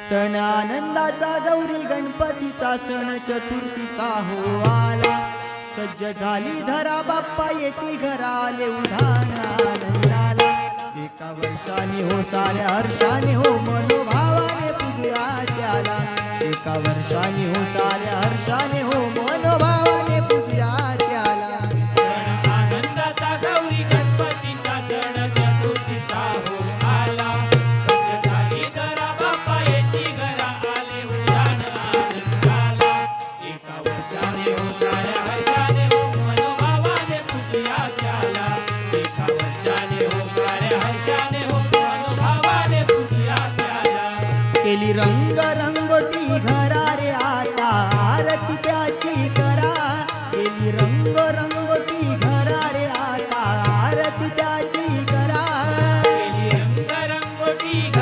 सण आनंदाचा गौरी गणपतीचा सण चतुर्थीचा हो आला. सज्ज झाली धरा बाप्पा येती घराले उधाण आनंदाला. एका वर्षाने हो साऱ्या हर्षाने हो मनोभावाने पूजूया त्याला. एका वर्षाने हो साऱ्या हर्षाने हो मनोभावाने पूजूया त्याला. सण आनंदाचा गौरी गणपतीचा सण चतुर्थीचा हो आला. सज्ज झाली धरा बाप्पा येती घरा आले उधाण आनंदाला. एका वर्षाने हो साऱ्या हर्षाने हो मनोभावाने पूजूया त्याला. एका वर्षाने हो साऱ्या हर्षाने हो मनोभावाने पूजूया त्याला. केली रंग रंगोटी घरा रे आता आरती त्याची करा. केली रंग रंग